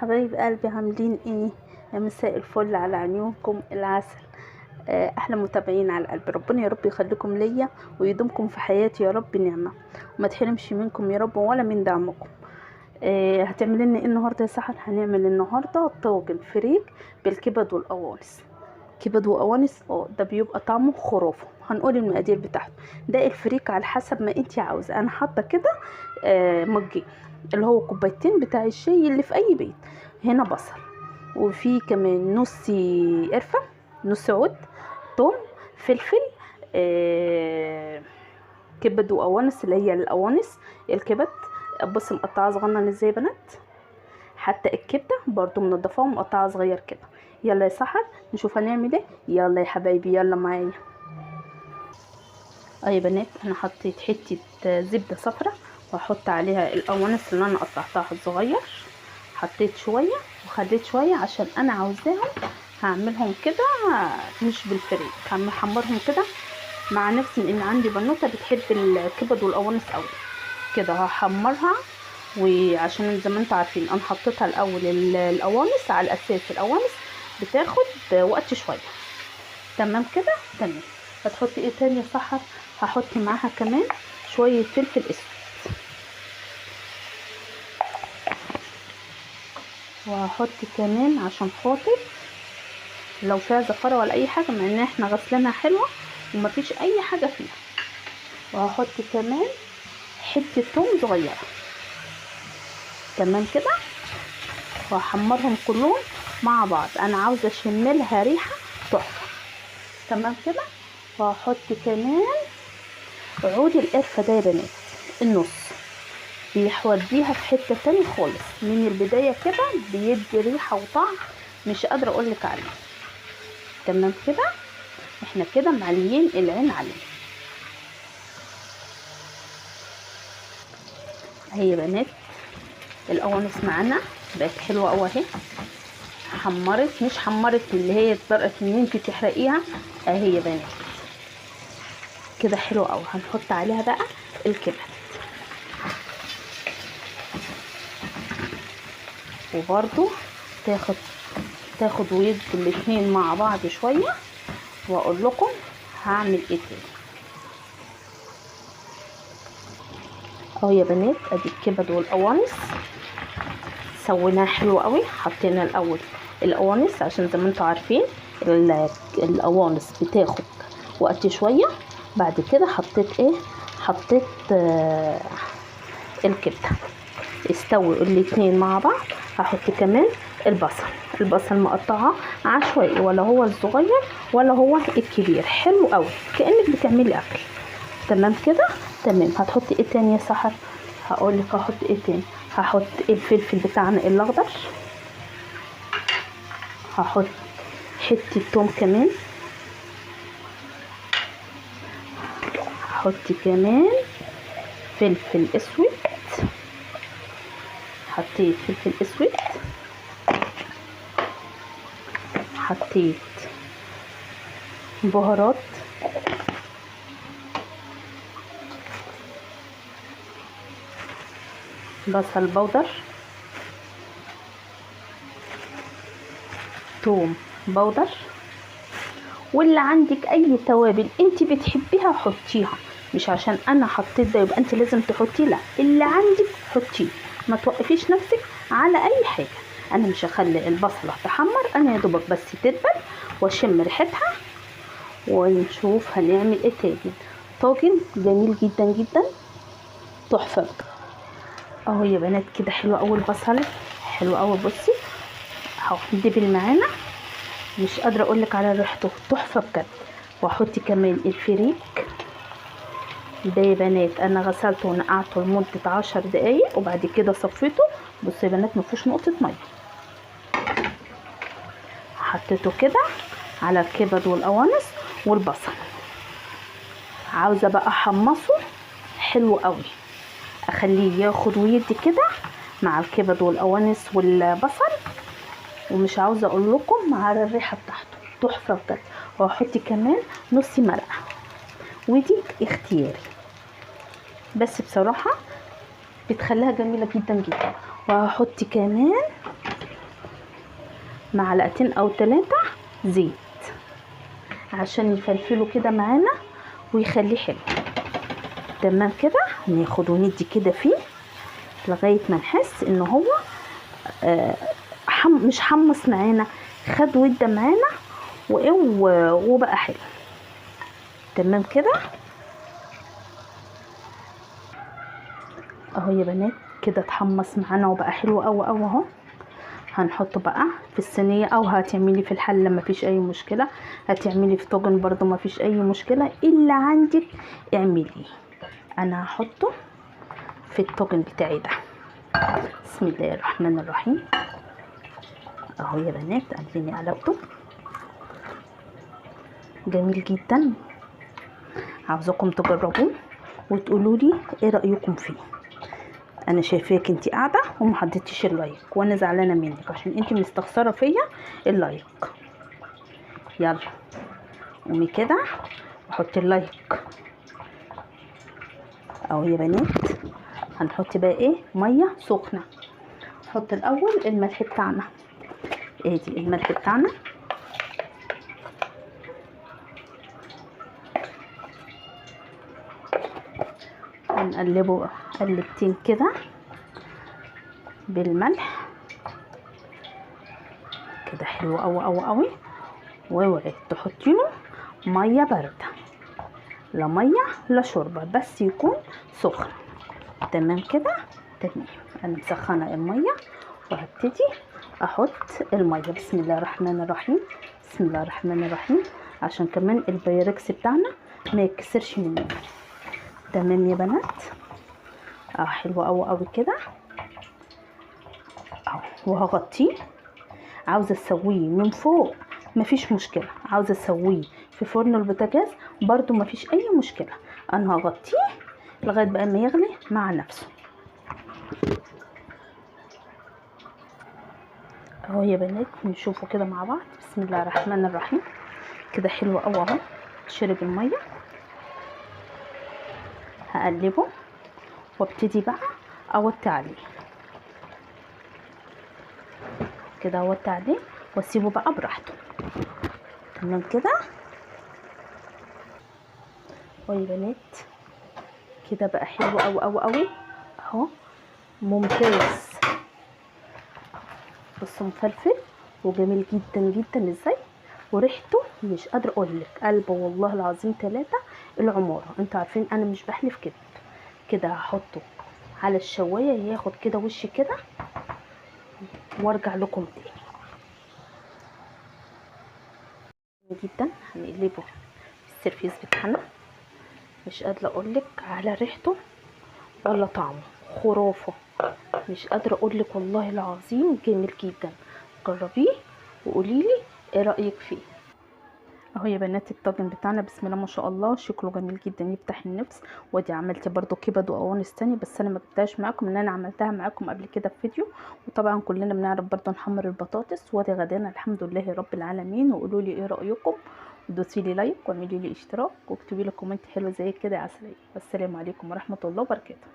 حبايب قلبي عاملين ايه؟ يا مساء الفل على عيونكم العسل. احلى متابعين على القلب، ربنا يا رب يخليكم ليا ويدومكم في حياتي يا رب نعمه، وما تحرمش منكم يا رب ولا من دعمكم. هتعمل لنا ايه النهارده يا سحر؟ هنعمل النهارده طاجن فريك بالكبد والقوانص. كبد وقوانص، ده بيبقى طعمه خرافه. هنقول المقادير بتاعته. ده الفريك على حسب ما انتي عاوزه. انا حاطه كده مجين، اللي هو كوبايتين بتاع الشاي اللي في اي بيت. هنا بصل، وفي كمان نص قرفه، نص عود، توم، فلفل، كبد وقوانص اللي هي القوانص الكبد. بص مقطعه صغنن ازاي يا بنات. حتى الكبده برضو منضفاها ومقطعه صغير كده. يلا يا سحر نشوف هنعمل ايه. يلا يا حبايبي يلا معايا. يا بنات انا حطيت حته زبده صفرة وهحط عليها القوانص اللي انا قطعتها صغير. حطيت شويه وخليت شويه عشان انا عاوزاهم هعملهم كده مش بالفريك، هحمرهم كده مع نفسي لان عندي بنوته بتحب الكبد والقوانص قوي. كده هحمرها، وعشان زي ما انتوا عارفين انا حطيتها الاول القوانص على الاساس. القوانص بتاخد وقت شويه. تمام كده تمام. هتحطي ايه تاني يا سحر؟ هحط معاها كمان شويه فلفل اسود، وهحط كمان عشان خاطر لو فيها زفاره ولا اي حاجه، مع ان احنا غسلينها حلوه ومفيش اي حاجه فيها. وهحط كمان حته ثوم صغيره. تمام كده. وهحمرهم كلهم مع بعض. انا عاوزه اشم لها ريحه تحفه. تمام كده. وهحط كمان عود القرفه ده يا بنات، النص بيوديها في حته تاني خالص. من البدايه كده بيدي ريحه وطعم مش قادره اقولك عليه. تمام كده. احنا كده معليين العين عليه. اهي يا بنات القوانص معانا بقت حلوه قوي اهي. حمرت، مش حمرت اللي هي اتبرقت ان انت تحرقيها. اهي يا بنات كده حلو قوي. هنحط عليها بقى الكبد، وبرده تاخد ويد الاتنين مع بعض شويه. واقول لكم هعمل ايه تاني. اهو يا بنات ادي الكبد والقوانص سويناها حلو قوي. حطينا الاول القوانص عشان زي ما انتوا عارفين القوانص بتاخد وقت شويه. بعد كده حطيت الكبده. استووا الاتنين مع بعض. هحط كمان البصل مقطعه عشوائي، ولا هو الصغير ولا هو الكبير. حلو قوي كانك بتعملي اكل. تمام كده تمام. هتحطي ايه تاني يا سحر؟ هقول لك هحط ايه تاني. هحط الفلفل بتاعنا الاخضر، هحط حته توم كمان، هحط كمان فلفل اسود. حطيت فلفل اسود، حطيت بهارات، بصل بودر، توم بودر، واللي عندك اي توابل انت بتحبيها حطيها. مش عشان انا حطيت ده يبقى انت لازم تحطيه، لا، اللي عندك حطيه. ما توقفيش نفسك على اي حاجه. انا مش هخلي البصله تحمر، انا يا دوبك بس تدبل واشم ريحتها. ونشوف هنعمل ايه تاني. طاجن جميل جدا جدا تحفه. اهو يا بنات كده حلو قوي البصل، حلو قوي. بصي اهو دبل معانا، مش قادره اقولك على ريحته تحفه بجد. واحط كمان الفريك ده يا بنات. انا غسلته ونقعته لمده 10 دقايق وبعد كده صفيته. بصوا يا بنات مفيهوش نقطه ميه. حطيته كده على الكبد والقوانص والبصل. عاوزه بقى احمصه حلو قوي، اخليه ياخد ويدي كده مع الكبد والقوانص والبصل. ومش عاوزه اقول لكم على الريحه بتاعته تحفه بجد. وهحط كمان نص مرقه، ودي اختياري بس بصراحه بتخليها جميله جدا جدا. وهحط كمان معلقتين او 3 زيت عشان يفلفلوا كده معانا ويخليه حلو. تمام كده، ناخد وندي كده فيه لغايه ما نحس ان هو مش حمص معانا، خد وده معانا وبقى حلو. تمام كده اهو يا بنات، كده اتحمص معانا وبقى حلو قوي قوي اهو. هنحطه بقى في الصينيه، او هتعملي في الحله مفيش اي مشكله، هتعملي في طاجن برضو مفيش اي مشكله، الا عندك اعملي. انا هحطه في الطاجن بتاعي ده. بسم الله الرحمن الرحيم اهو يا بنات، قلبيني قلبته جميل جدا. عاوزاكم تجربوه وتقولوا لي ايه رايكم فيه. انا شايفاك انتي قاعده وما حطيتيش اللايك، وانا زعلانه منك عشان انتي مستخسره فيا اللايك. يلا قومي كده وحطي اللايك اهو يا بنات. هنحط بقى ايه؟ ميه سخنه. نحط الاول الملح بتاعنا، ادي الملح بتاعنا. هنقلبه قلبتين كده بالملح كده، حلو قوي قوي قوي. واوعي تحطي له ميه بارده، لا ميه لا شوربه، بس يكون سخن. تمام كده تمام. انا مسخنه الميه وهبتدي احط الميه. بسم الله الرحمن الرحيم، بسم الله الرحمن الرحيم، عشان كمان البايركس بتاعنا ما يتكسرش مننا. تمام يا بنات حلو قوي قوي كده اهو. وهغطيه. عاوزه اسويه من فوق مفيش مشكله، عاوزه اسويه في فرن البوتاجاز برضو مفيش اي مشكله. انا هغطيه لغايه بقى ما يغلي مع نفسه اهو يا بنات. نشوفه كده مع بعض. بسم الله الرحمن الرحيم كده حلو قوي اهو. شرب الميه. هقلبه وابتدي بقى اوطي عليه كده، اوطي عليه واسيبه بقى براحته. تمام كده اهو يا بنات، كده بقى حلو قوي قوي قوي اهو، ممتاز. بصوا مفلفل وجميل جدا جدا ازاي، وريحته مش قادره اقول لك قلبه والله العظيم 3 العماره. انتوا عارفين انا مش بحلف كده. كده هحطه على الشوايه ياخد كده وش كده وارجع لكم تاني. جدا هنقلبه السيرفيس بتاعنا. مش قادره اقول لك على ريحته ولا طعمه، خرافه. مش قادره اقول لك والله العظيم جميل جدا. جربيه وقولي لي ايه رايك فيه. اهو يا بنات الطاجن بتاعنا بسم الله ما شاء الله شكله جميل جدا يفتح النفس. ودي عملت برضو كبد وقوانص تاني، بس انا ما جبتهاش معاكم ان انا عملتها معاكم قبل كده في فيديو. وطبعا كلنا بنعرف برضو نحمر البطاطس. وادي غدانا الحمد لله رب العالمين. وقولوا لي ايه رايكم، ودوسي لي لايك واعملي لي اشتراك واكتبي لي كومنت حلو زي كده يا عسليه. والسلام عليكم ورحمه الله وبركاته.